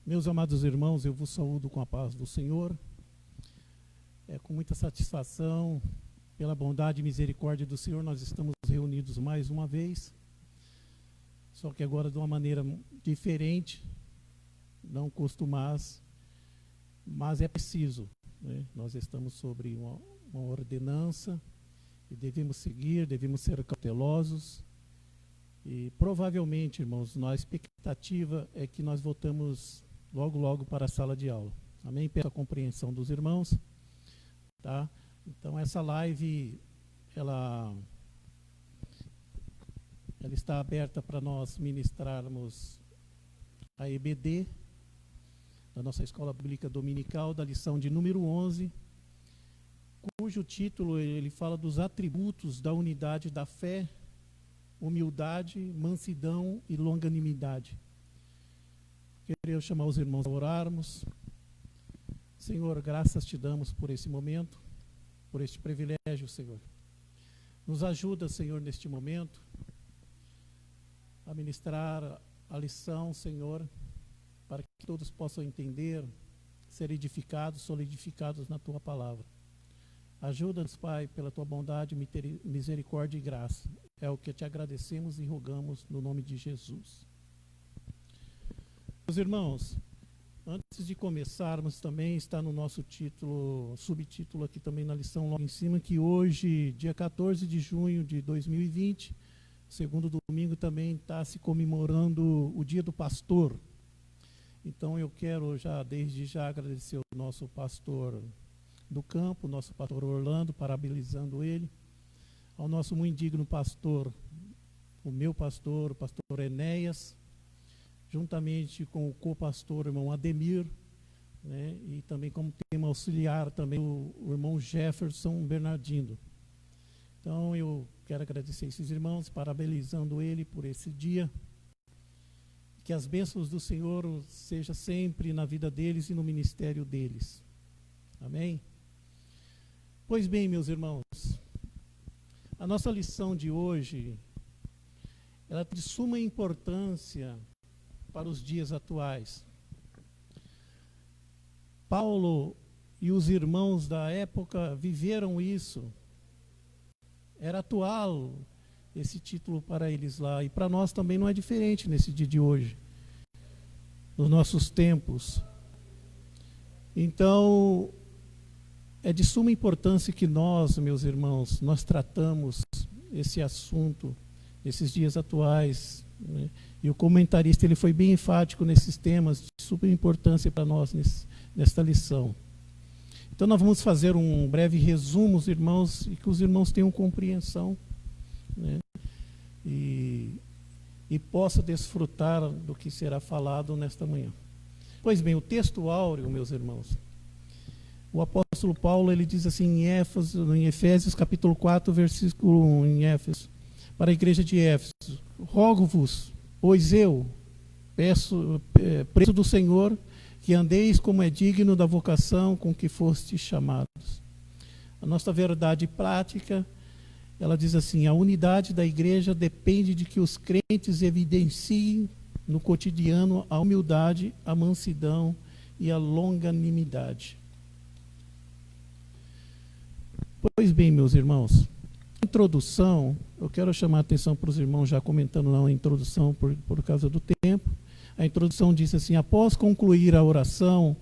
Meus amados irmãos, eu vos saúdo com a paz do Senhor. É com muita satisfação, pela bondade e misericórdia do Senhor, nós estamos reunidos mais uma vez, só que agora de uma maneira diferente, não costumaz, mas é preciso, né? Nós estamos sobre uma ordenança e devemos seguir, devemos ser cautelosos. E provavelmente, irmãos, a expectativa é que nós voltamos logo para a sala de aula. Amém? Peço a compreensão dos irmãos, tá? Então essa live, ela está aberta para nós ministrarmos a EBD, da nossa Escola Bíblica Dominical, da lição de número 11, cujo título ele fala dos atributos da unidade da fé, humildade, mansidão e longanimidade. Queria chamar os irmãos a orarmos. Senhor, graças te damos por esse momento, por este privilégio, Senhor. Nos ajuda, Senhor, neste momento, a ministrar a lição, Senhor, para que todos possam entender, ser edificados, solidificados na Tua palavra. Ajuda-nos, Pai, pela Tua bondade, misericórdia e graça. É o que te agradecemos e rogamos no nome de Jesus. Meus irmãos, antes de começarmos, também está no nosso título, subtítulo aqui também na lição logo em cima, que hoje, dia 14 de junho de 2020, segundo domingo, também está se comemorando o Dia do Pastor. Então eu quero desde já agradecer ao nosso pastor do campo, nosso pastor Orlando, parabenizando ele, ao nosso muito digno pastor, o meu pastor, o pastor Enéas, juntamente com o co-pastor, o irmão Ademir, né, e também como tema auxiliar também o irmão Jefferson Bernardino. Então eu quero agradecer esses irmãos, parabenizando ele por esse dia, que as bênçãos do Senhor sejam sempre na vida deles e no ministério deles. Amém? Pois bem, meus irmãos, a nossa lição de hoje, ela é de suma importância para os dias atuais. Paulo e os irmãos da época viveram isso. Era atual esse título para eles lá. E para nós também não é diferente nesse dia de hoje, nos nossos tempos. Então, é de suma importância que nós, meus irmãos, nós tratamos esse assunto nesses dias atuais, né? E o comentarista ele foi bem enfático nesses temas de super importância para nós nesta lição. Então nós vamos fazer um breve resumo, os irmãos, e que os irmãos tenham compreensão, né? E possa desfrutar do que será falado nesta manhã. Pois bem, o texto áureo, meus irmãos, o apóstolo Paulo ele diz assim em Efésios capítulo 4, versículo 1, em Éfeso, para a igreja de Éfeso: rogo-vos, pois eu, preso do Senhor, que andeis como é digno da vocação com que fostes chamados. A nossa verdade prática, ela diz assim: a unidade da igreja depende de que os crentes evidenciem no cotidiano a humildade, a mansidão e a longanimidade. Pois bem, meus irmãos, introdução, eu quero chamar a atenção para os irmãos já comentando na introdução por causa do tempo. A introdução diz assim: após concluir a oração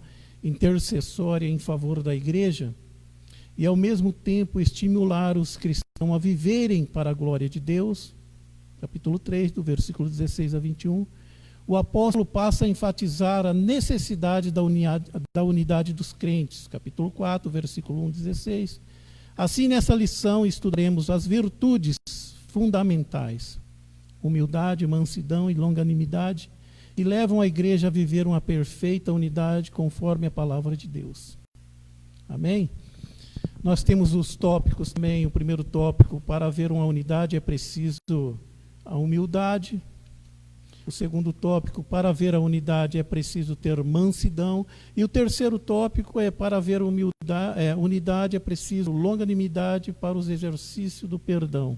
intercessória em favor da igreja e ao mesmo tempo estimular os cristãos a viverem para a glória de Deus, capítulo 3, do versículo 16 a 21, o apóstolo passa a enfatizar a necessidade da unidade dos crentes, capítulo 4, versículo 1, 16. Assim, nessa lição, estudaremos as virtudes fundamentais, humildade, mansidão e longanimidade, que levam a igreja a viver uma perfeita unidade conforme a palavra de Deus. Amém? Nós temos os tópicos também. O primeiro tópico: para haver uma unidade é preciso a humildade. O segundo tópico: para haver a unidade é preciso ter mansidão. E o terceiro tópico é: para haver unidade é preciso longanimidade para os exercícios do perdão.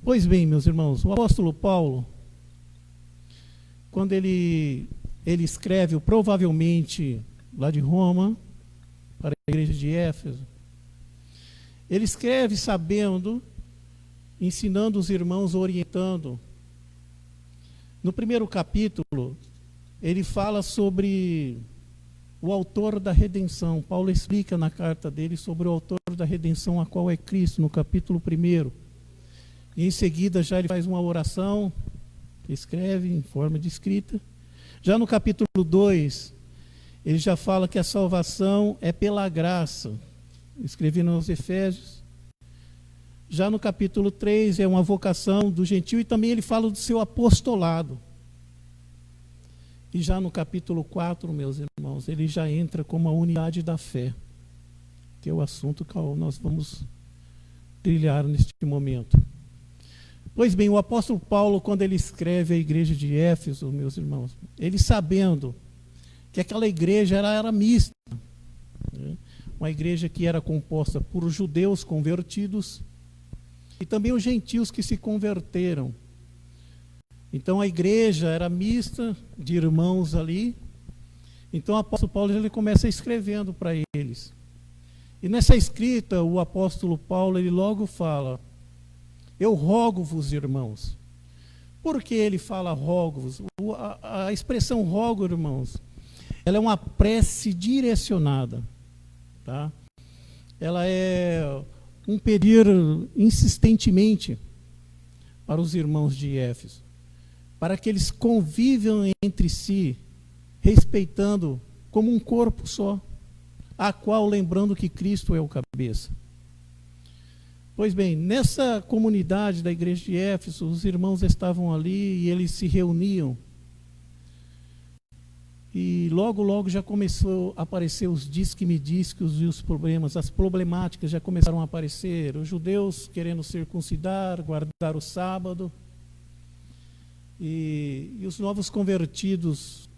Pois bem, meus irmãos, o apóstolo Paulo, quando ele ele escreve, provavelmente lá de Roma, para a igreja de Éfeso. Ele escreve sabendo, ensinando os irmãos, orientando. No primeiro capítulo, ele fala sobre o autor da redenção. Paulo explica na carta dele sobre o autor da redenção, a qual é Cristo, no capítulo 1. E em seguida já ele faz uma oração, escreve em forma de escrita. Já no capítulo 2, ele já fala que a salvação é pela graça, escrevendo aos Efésios. Já no capítulo 3 é uma vocação do gentio e também ele fala do seu apostolado. E já no capítulo 4, meus irmãos, ele já entra como a unidade da fé, que é o assunto que nós vamos trilhar neste momento. Pois bem, o apóstolo Paulo, quando ele escreve à igreja de Éfeso, meus irmãos, ele sabendo que aquela igreja era mista, né? Uma igreja que era composta por judeus convertidos e também os gentios que se converteram. Então a igreja era mista de irmãos ali. Então o apóstolo Paulo ele começa escrevendo para eles. E nessa escrita o apóstolo Paulo ele logo fala: eu rogo-vos, irmãos. Por que ele fala rogo-vos? A expressão rogo, irmãos, ela é uma prece direcionada, tá? Ela é um pedir insistentemente para os irmãos de Éfeso, para que eles convivam entre si, respeitando como um corpo só, a qual lembrando que Cristo é o cabeça. Pois bem, nessa comunidade da igreja de Éfeso, os irmãos estavam ali e eles se reuniam. E logo já começou a aparecer os diz-que-me-diz-que e os problemas, as problemáticas já começaram a aparecer. Os judeus querendo circuncidar, guardar o sábado. E os novos convertidos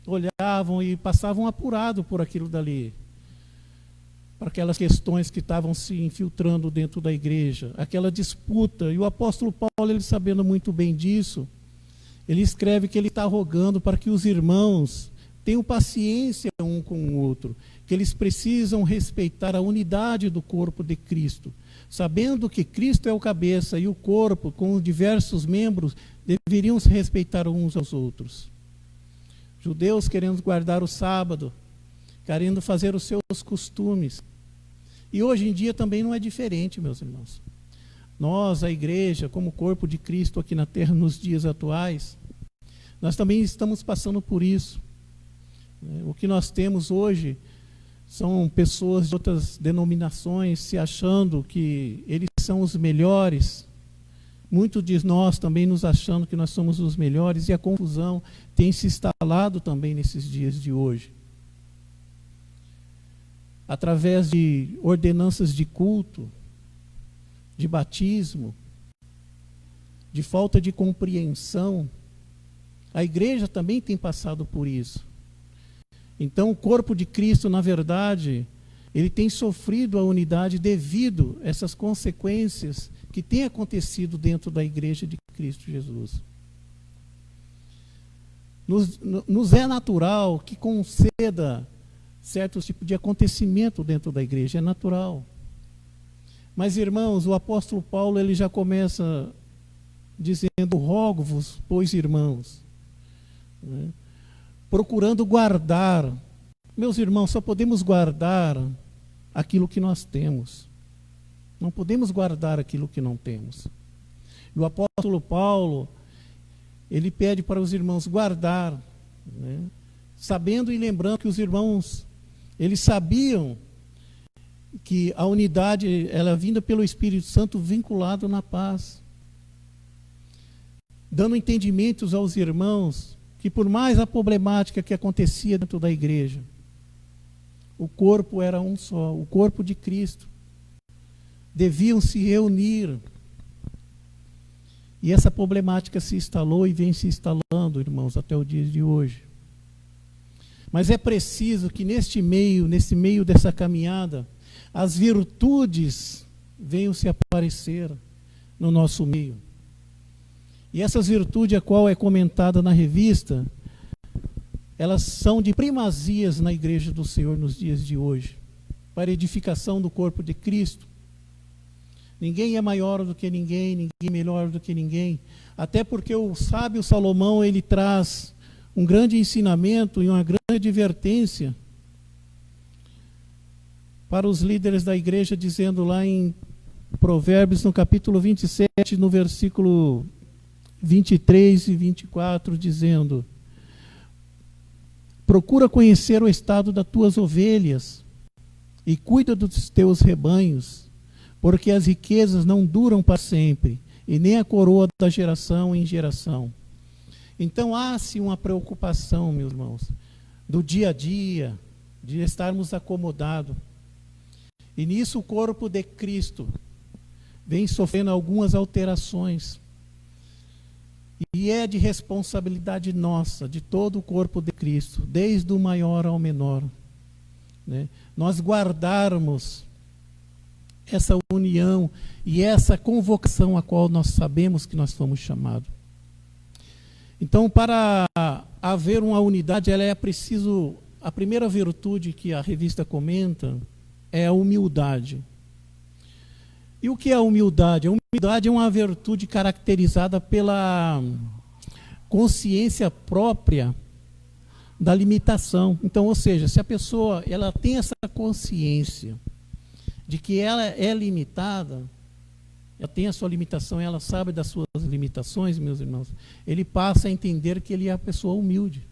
olhavam e passavam apurado por aquilo dali, para aquelas questões que estavam se infiltrando dentro da igreja, aquela disputa. E o apóstolo Paulo, ele sabendo muito bem disso, ele escreve que ele está rogando para que os irmãos tenham paciência um com o outro, que eles precisam respeitar a unidade do corpo de Cristo, sabendo que Cristo é o cabeça e o corpo, com diversos membros, deveriam se respeitar uns aos outros. Judeus querendo guardar o sábado, querendo fazer os seus costumes. E hoje em dia também não é diferente, meus irmãos. Nós, a igreja, como corpo de Cristo aqui na terra nos dias atuais, nós também estamos passando por isso. O que nós temos hoje são pessoas de outras denominações se achando que eles são os melhores. Muitos de nós também nos achando que nós somos os melhores, e a confusão tem se instalado também nesses dias de hoje. Através de ordenanças de culto, de batismo, de falta de compreensão, a igreja também tem passado por isso. Então, o corpo de Cristo, na verdade, ele tem sofrido a unidade devido a essas consequências que têm acontecido dentro da igreja de Cristo Jesus. Nos é natural que conceda certos tipos de acontecimento dentro da igreja, é natural. Mas, irmãos, o apóstolo Paulo ele já começa dizendo: rogo-vos, pois, irmãos, né? Procurando guardar. Meus irmãos, só podemos guardar aquilo que nós temos. Não podemos guardar aquilo que não temos. E o apóstolo Paulo, ele pede para os irmãos guardar, né? Sabendo e lembrando que os irmãos, eles sabiam que a unidade ela é vinda pelo Espírito Santo vinculado na paz, dando entendimentos aos irmãos que, por mais a problemática que acontecia dentro da igreja, o corpo era um só, o corpo de Cristo. Deviam se reunir. E essa problemática se instalou e vem se instalando, irmãos, até o dia de hoje. Mas é preciso que nesse meio dessa caminhada, as virtudes venham se aparecer no nosso meio. E essas virtudes, a qual é comentada na revista, elas são de primazias na igreja do Senhor nos dias de hoje, para a edificação do corpo de Cristo. Ninguém é maior do que ninguém, ninguém é melhor do que ninguém, até porque o sábio Salomão, ele traz um grande ensinamento e uma grande advertência para os líderes da igreja, dizendo lá em Provérbios, no capítulo 27, no versículo 23 e 24, dizendo: procura conhecer o estado das tuas ovelhas e cuida dos teus rebanhos, porque as riquezas não duram para sempre, e nem a coroa da geração em geração. Então há-se uma preocupação, meus irmãos, do dia a dia, de estarmos acomodados. E nisso o corpo de Cristo vem sofrendo algumas alterações. E é de responsabilidade nossa, de todo o corpo de Cristo, desde o maior ao menor, né? Nós guardarmos essa união e essa convocação a qual nós sabemos que nós fomos chamados. Então, para haver uma unidade, ela é preciso, a primeira virtude que a revista comenta é a humildade. E o que é a humildade? A humildade é uma virtude caracterizada pela consciência própria da limitação. Então, ou seja, se a pessoa ela tem essa consciência de que ela é limitada, ela tem a sua limitação, ela sabe das suas limitações, meus irmãos, ele passa a entender que ele é a pessoa humilde.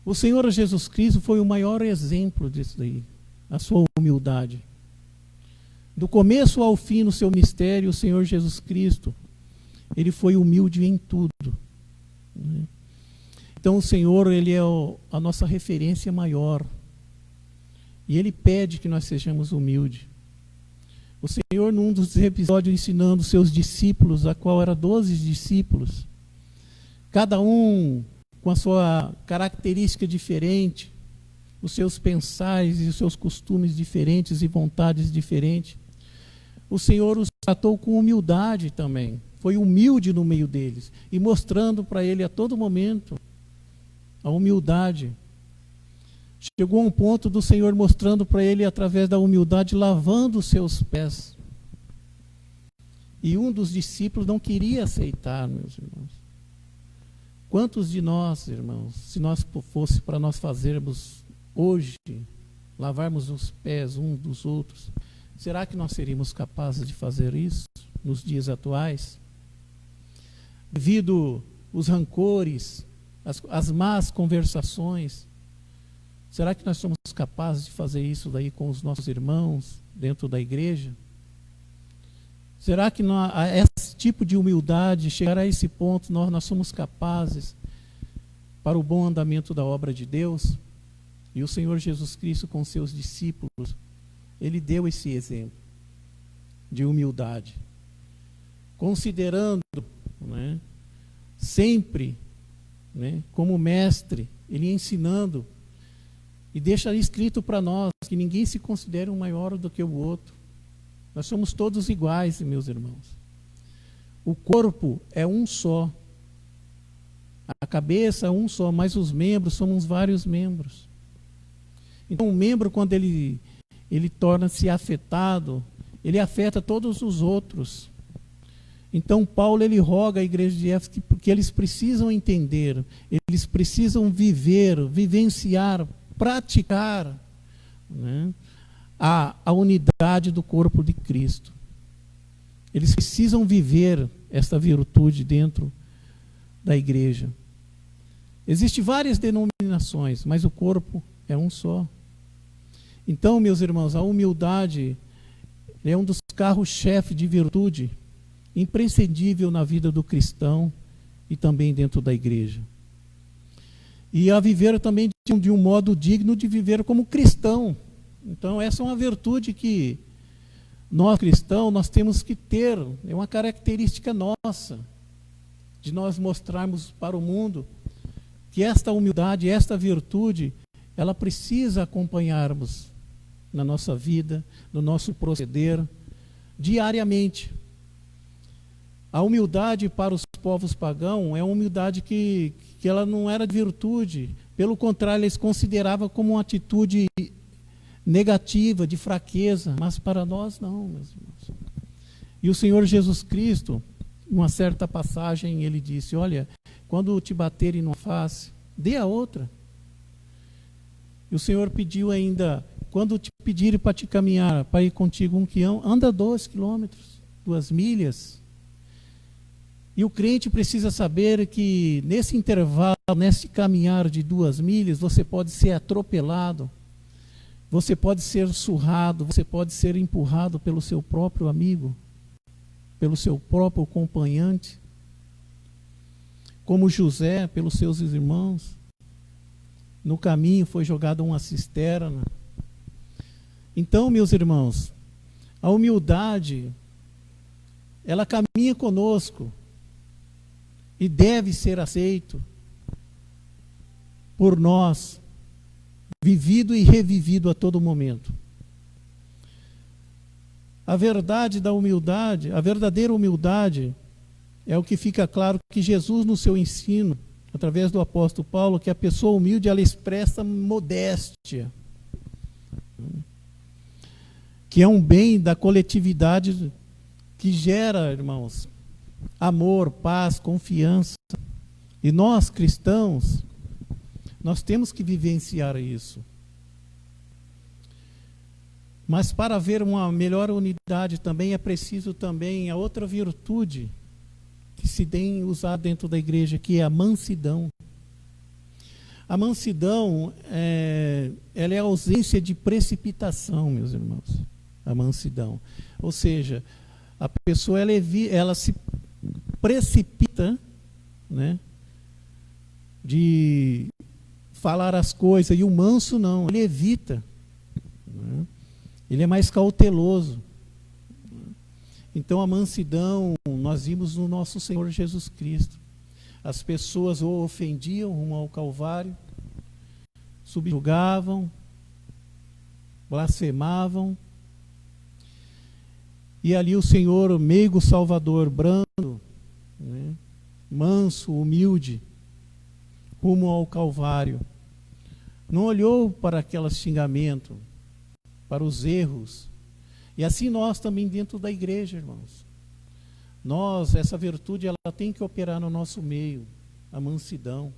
O Senhor Jesus Cristo foi o maior exemplo disso daí, a sua humildade. Do começo ao fim no seu ministério, o Senhor Jesus Cristo, ele foi humilde em tudo, né? Então o Senhor, ele é a nossa referência maior. E ele pede que nós sejamos humildes. O Senhor, num dos episódios, ensinando seus discípulos, a qual eram 12 discípulos, cada um com a sua característica diferente, os seus pensares e os seus costumes diferentes e vontades diferentes, o Senhor os tratou com humildade também. Foi humilde no meio deles e mostrando para ele a todo momento a humildade. Chegou a um ponto do Senhor mostrando para ele, através da humildade, lavando os seus pés. E um dos discípulos não queria aceitar, meus irmãos. Quantos de nós, irmãos, se nós fosse para nós fazermos hoje, lavarmos os pés uns dos outros, será que nós seríamos capazes de fazer isso nos dias atuais? Devido os rancores, as más conversações, será que nós somos capazes de fazer isso daí com os nossos irmãos dentro da igreja? Será que esse tipo de humildade, chegar a esse ponto, nós somos capazes para o bom andamento da obra de Deus? E o Senhor Jesus Cristo, com seus discípulos, ele deu esse exemplo de humildade, considerando, né, sempre, né, como mestre, ele ensinando. E deixa escrito para nós que ninguém se considera um maior do que o outro. Nós somos todos iguais, meus irmãos. O corpo é um só. A cabeça é um só, mas os membros somos vários membros. Então, o membro, quando ele torna-se afetado, ele afeta todos os outros. Então, Paulo, ele roga à igreja de Éfeso que eles precisam entender, eles precisam vivenciar, praticar, né, a unidade do corpo de Cristo. Eles precisam viver esta virtude dentro da igreja. Existem várias denominações, mas o corpo é um só. Então, meus irmãos, a humildade é um dos carros-chefe de virtude imprescindível na vida do cristão e também dentro da igreja. E a viver também de um modo digno de viver como cristão. Então, essa é uma virtude que nós cristãos, nós temos que ter, é uma característica nossa, de nós mostrarmos para o mundo que esta humildade, esta virtude, ela precisa acompanharmos na nossa vida, no nosso proceder, diariamente. A humildade para os povos pagãos é uma humildade que ela não era de virtude, Pelo contrário, eles consideravam como uma atitude negativa, de fraqueza, mas para nós não, meus irmãos. E o Senhor Jesus Cristo, em uma certa passagem, ele disse: olha, quando te baterem numa face, dê a outra. E o Senhor pediu ainda: quando te pedirem para te caminhar, para ir contigo 1 quilômetro, anda 2 quilômetros, 2 milhas. E o crente precisa saber que nesse intervalo, nesse caminhar de 2 milhas, você pode ser atropelado, você pode ser surrado, você pode ser empurrado pelo seu próprio amigo, pelo seu próprio acompanhante, como José, pelos seus irmãos. No caminho foi jogada uma cisterna. Então, meus irmãos, a humildade, ela caminha conosco e deve ser aceito por nós, vivido e revivido a todo momento. A verdade da humildade, a verdadeira humildade, é o que fica claro que Jesus, no seu ensino, através do apóstolo Paulo, que a pessoa humilde, ela expressa modéstia, que é um bem da coletividade que gera, irmãos, amor, paz, confiança. E nós, cristãos, nós temos que vivenciar isso. Mas para haver uma melhor unidade também é preciso também a outra virtude que se tem usado dentro da igreja, que é a mansidão. A mansidão, ela é a ausência de precipitação, meus irmãos. A mansidão. Ou seja, a pessoa ela se precipita, né, de falar as coisas, e o manso não, ele evita, né? Ele é mais cauteloso. Então a mansidão, nós vimos no nosso Senhor Jesus Cristo. As pessoas o ofendiam rumo ao Calvário, subjugavam, blasfemavam, e ali o Senhor, meigo Salvador, brando, né, manso, humilde, rumo ao Calvário, não olhou para aquele xingamento, para os erros. E assim nós também dentro da igreja, irmãos. Nós, essa virtude, ela tem que operar no nosso meio, a mansidão.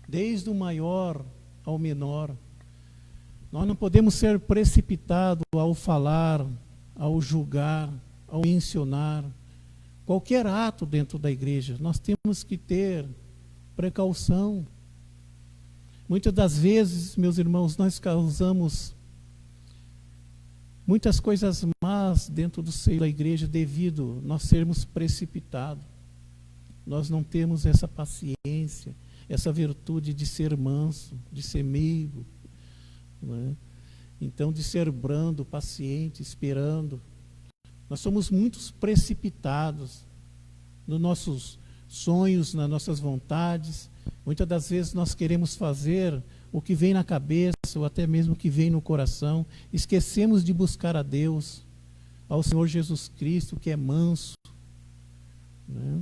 Desde o maior ao menor. Nós não podemos ser precipitados ao falar, ao julgar, ao mencionar qualquer ato dentro da igreja. Nós temos que ter precaução. Muitas das vezes, meus irmãos, nós causamos muitas coisas más dentro do seio da igreja devido a nós sermos precipitados. Nós não temos essa paciência, essa virtude de ser manso, de ser meigo, né? Então, de ser brando, paciente, esperando. Nós somos muito precipitados nos nossos sonhos, nas nossas vontades. Muitas das vezes nós queremos fazer o que vem na cabeça, ou até mesmo o que vem no coração. Esquecemos de buscar a Deus, ao Senhor Jesus Cristo, que é manso, né?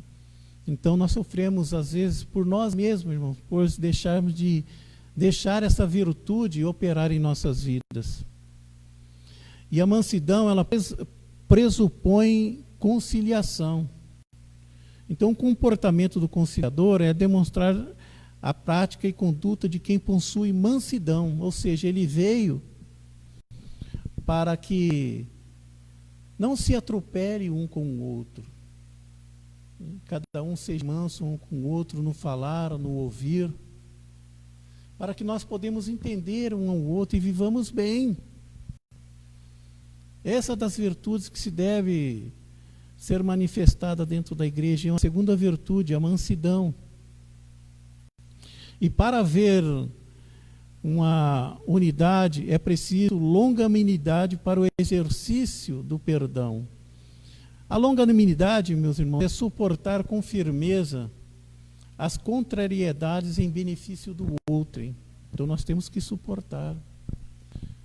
Então nós sofremos às vezes por nós mesmos, irmãos, por deixarmos de deixar essa virtude operar em nossas vidas. E a mansidão, ela pressupõe conciliação. Então o comportamento do conciliador é demonstrar a prática e conduta de quem possui mansidão, ou seja, ele veio para que não se atropele um com o outro. Cada um seja manso um com o outro no falar, no ouvir, para que nós podemos entender um ao outro e vivamos bem. Essa das virtudes que se deve ser manifestada dentro da igreja. É uma segunda virtude, a mansidão. E para haver uma unidade, é preciso longanimidade para o exercício do perdão. A longanimidade, meus irmãos, é suportar com firmeza as contrariedades em benefício do outro. Hein? Então nós temos que suportar.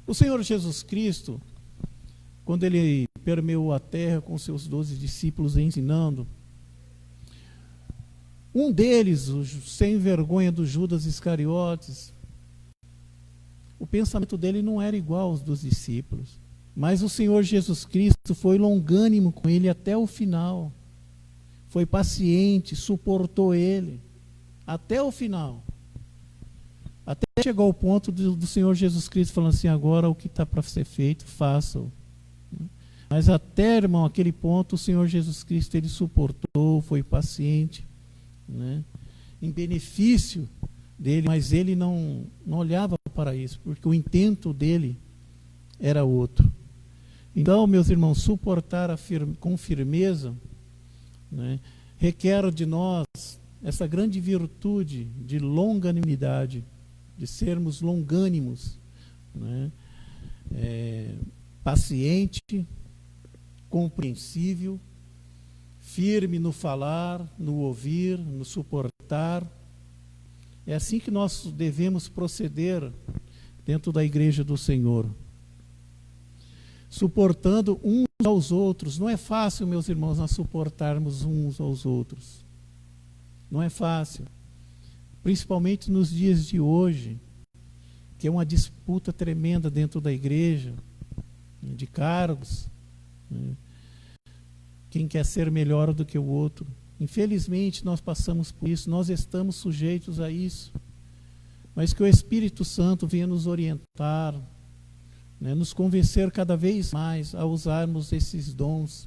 O Senhor Jesus Cristo, quando ele permeou a terra com seus 12 discípulos ensinando, Um deles, o sem vergonha do Judas Iscariotes, o pensamento dele não era igual aos dos discípulos. Mas o Senhor Jesus Cristo foi longânimo com ele até o final. Foi paciente, suportou ele até o final. Até chegou ao ponto do Senhor Jesus Cristo falando assim, agora o que está para ser feito, faça-o. Mas até, irmão, aquele ponto, o Senhor Jesus Cristo, ele suportou, foi paciente, né, em benefício dele, mas ele não olhava para isso, porque o intento dele era outro. Então, meus irmãos, suportar com firmeza, né, requer de nós essa grande virtude de longanimidade, de sermos longânimos, né, paciente, compreensível, firme no falar, no ouvir, no suportar. É assim que nós devemos proceder dentro da igreja do Senhor. Suportando uns aos outros. Não é fácil, meus irmãos, nós suportarmos uns aos outros. Não é fácil. Principalmente nos dias de hoje, que é uma disputa tremenda dentro da igreja, de cargos, né? Quem quer ser melhor do que o outro. Infelizmente nós passamos por isso, nós estamos sujeitos a isso. Mas que o Espírito Santo venha nos orientar, né, nos convencer cada vez mais a usarmos esses dons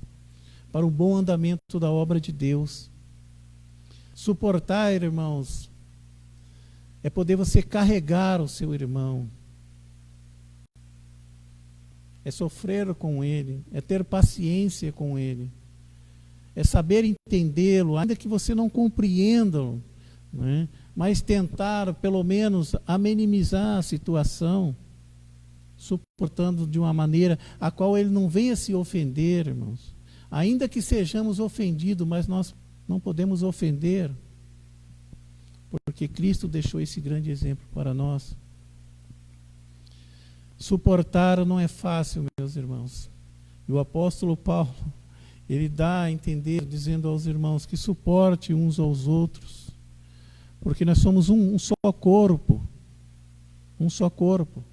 para o bom andamento da obra de Deus. Suportar, irmãos, é poder você carregar o seu irmão, é sofrer com ele, é ter paciência com ele, é saber entendê-lo, ainda que você não compreenda-o, né? Mas tentar, pelo menos, amenizar a situação, suportando de uma maneira a qual ele não venha se ofender, irmãos. Ainda que sejamos ofendidos, mas nós não podemos ofender, porque Cristo deixou esse grande exemplo para nós. Suportar não é fácil, meus irmãos. E o apóstolo Paulo, ele dá a entender, dizendo aos irmãos que suporte uns aos outros, porque nós somos um só corpo, um só corpo,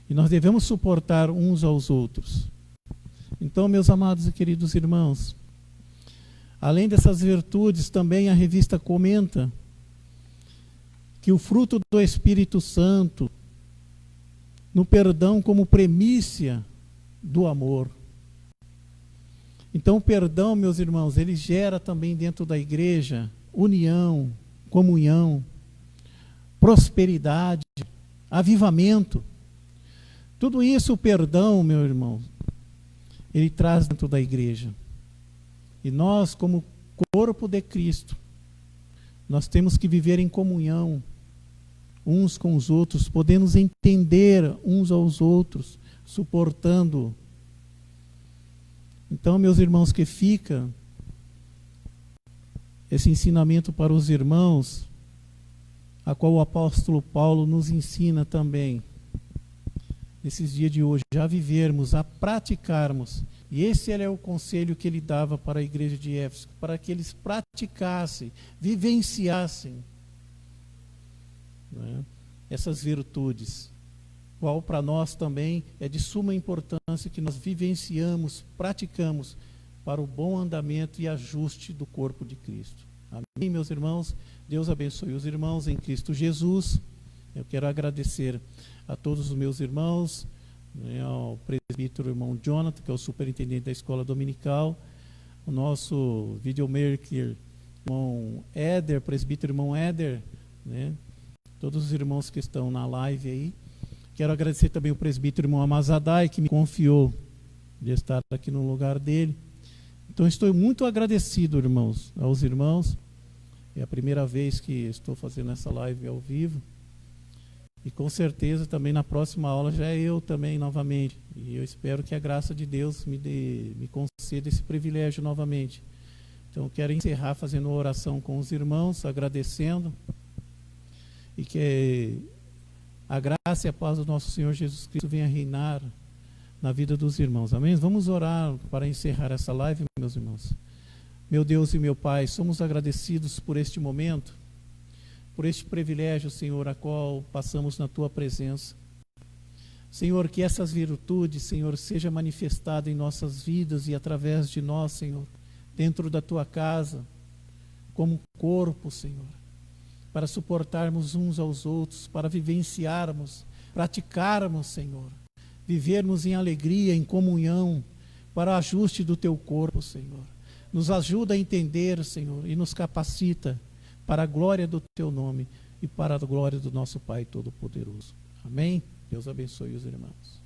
e nós devemos suportar uns aos outros. Então, meus amados e queridos irmãos, além dessas virtudes, também a revista comenta que o fruto do Espírito Santo, no perdão como premissa do amor. Então o perdão, meus irmãos, ele gera também dentro da igreja união, comunhão, prosperidade, avivamento. Tudo isso o perdão, meu irmão, ele traz dentro da igreja. E nós, como corpo de Cristo, nós temos que viver em comunhão uns com os outros, podemos entender uns aos outros, suportando. Então, meus irmãos, que fica esse ensinamento para os irmãos, a qual o apóstolo Paulo nos ensina também, nesses dias de hoje, a vivermos, a praticarmos. E esse era o conselho que ele dava para a igreja de Éfeso, para que eles praticassem, vivenciassem, né, essas virtudes, qual para nós também é de suma importância que nós vivenciamos, praticamos para o bom andamento e ajuste do corpo de Cristo. Amém, meus irmãos? Deus abençoe os irmãos em Cristo Jesus. Eu quero agradecer a todos os meus irmãos, né, ao presbítero irmão Jonathan, que é o superintendente da escola dominical, o nosso videomaker, irmão Éder, presbítero irmão Éder, né, todos os irmãos que estão na live aí. Quero agradecer também o presbítero irmão Amazadai, que me confiou de estar aqui no lugar dele. Então estou muito agradecido, irmãos, aos irmãos. É a primeira vez que estou fazendo essa live ao vivo. E com certeza também na próxima aula já é eu também novamente. E eu espero que a graça de Deus me conceda esse privilégio novamente. Então eu quero encerrar fazendo uma oração com os irmãos, agradecendo. E que a graça e a paz do nosso Senhor Jesus Cristo venha reinar na vida dos irmãos. Amém? Vamos orar para encerrar essa live, meus irmãos. Meu Deus e meu Pai, somos agradecidos por este momento, por este privilégio, Senhor, a qual passamos na Tua presença. Senhor, que essas virtudes, Senhor, seja manifestada em nossas vidas e através de nós, Senhor, dentro da Tua casa, como corpo, Senhor, para suportarmos uns aos outros, para vivenciarmos, praticarmos, Senhor, vivermos em alegria, em comunhão, para o ajuste do Teu corpo, Senhor. Nos ajuda a entender, Senhor, e nos capacita para a glória do Teu nome e para a glória do nosso Pai Todo-Poderoso. Amém? Deus abençoe os irmãos.